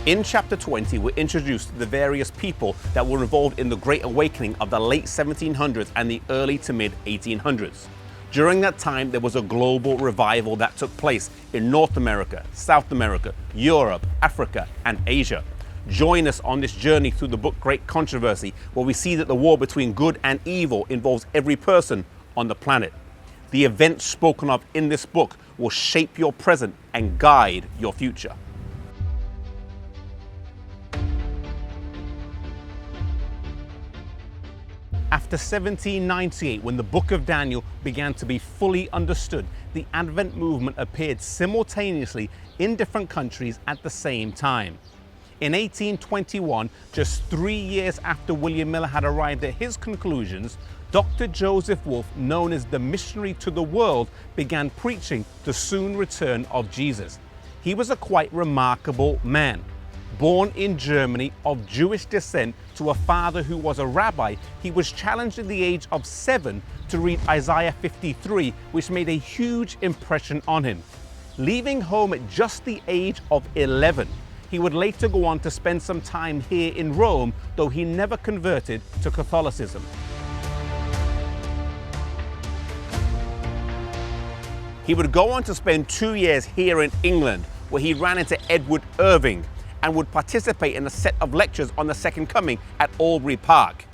In chapter 20, we're introduced to the various people that were involved in the Great Awakening of the late 1700s and the early to mid 1800s. During that time, there was a global revival that took place in North America, South America, Europe, Africa, and Asia. Join us on this journey through the book Great Controversy, where we see that the war between good and evil involves every person on the planet. The events spoken of in this book will shape your present and guide your future. After 1798, when the book of Daniel began to be fully understood, the Advent movement appeared simultaneously in different countries at the same time. In 1821, just 3 years after William Miller had arrived at his conclusions, Dr. Joseph Wolf, known as the missionary to the world, began preaching the soon return of Jesus. He was a quite remarkable man. Born in Germany of Jewish descent to a father who was a rabbi, he was challenged at the age of 7 to read Isaiah 53, which made a huge impression on him. Leaving home at just the age of 11, he would later go on to spend some time here in Rome, though he never converted to Catholicism. He would go on to spend 2 years here in England, where he ran into Edward Irving and would participate in a set of lectures on the Second Coming at Ealry Park.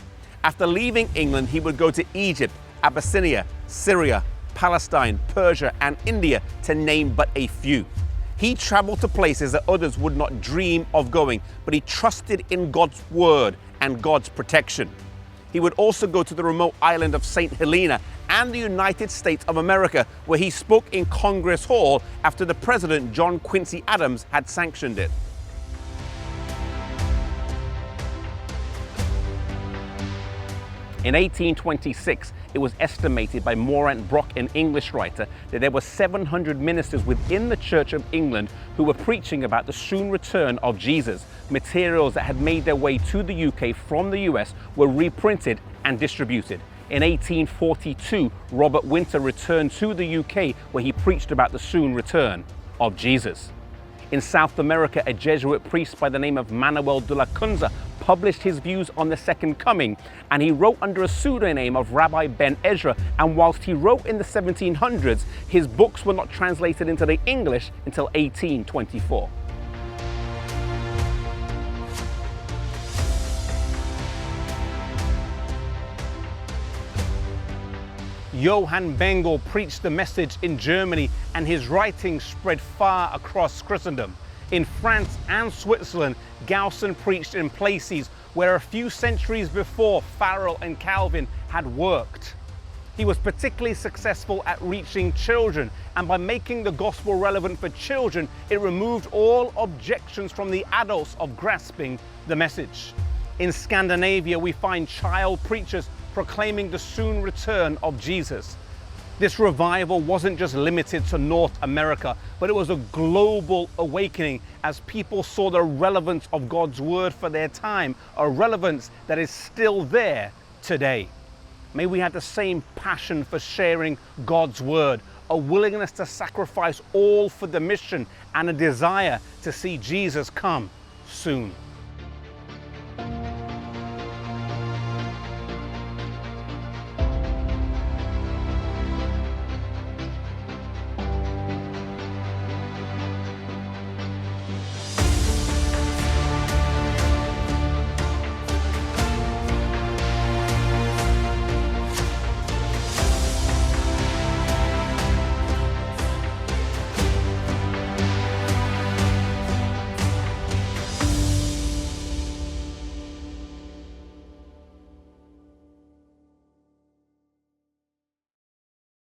After leaving England, he would go to Egypt, Abyssinia, Syria, Palestine, Persia, and India, to name but a few. He traveled to places that others would not dream of going, but he trusted in God's word and God's protection. He would also go to the remote island of St. Helena and the United States of America, where he spoke in Congress Hall after the President John Quincy Adams had sanctioned it. In 1826, it was estimated by Morant Brock, an English writer, that there were 700 ministers within the Church of England who were preaching about the soon return of Jesus. Materials that had made their way to the UK from the US were reprinted and distributed. In 1842, Robert Winter returned to the UK, where he preached about the soon return of Jesus. In South America, a Jesuit priest by the name of Manuel de la Cunza published his views on the Second Coming, and he wrote under a pseudonym of Rabbi Ben Ezra, and whilst he wrote in the 1700s, his books were not translated into the English until 1824. Johann Bengel preached the message in Germany, and his writings spread far across Christendom. In France and Switzerland, Gaussen preached in places where a few centuries before Farel and Calvin had worked. He was particularly successful at reaching children, and by making the gospel relevant for children, it removed all objections from the adults of grasping the message. In Scandinavia, we find child preachers proclaiming the soon return of Jesus. This revival wasn't just limited to North America, but it was a global awakening as people saw the relevance of God's word for their time, a relevance that is still there today. May we have the same passion for sharing God's word, a willingness to sacrifice all for the mission, and a desire to see Jesus come soon.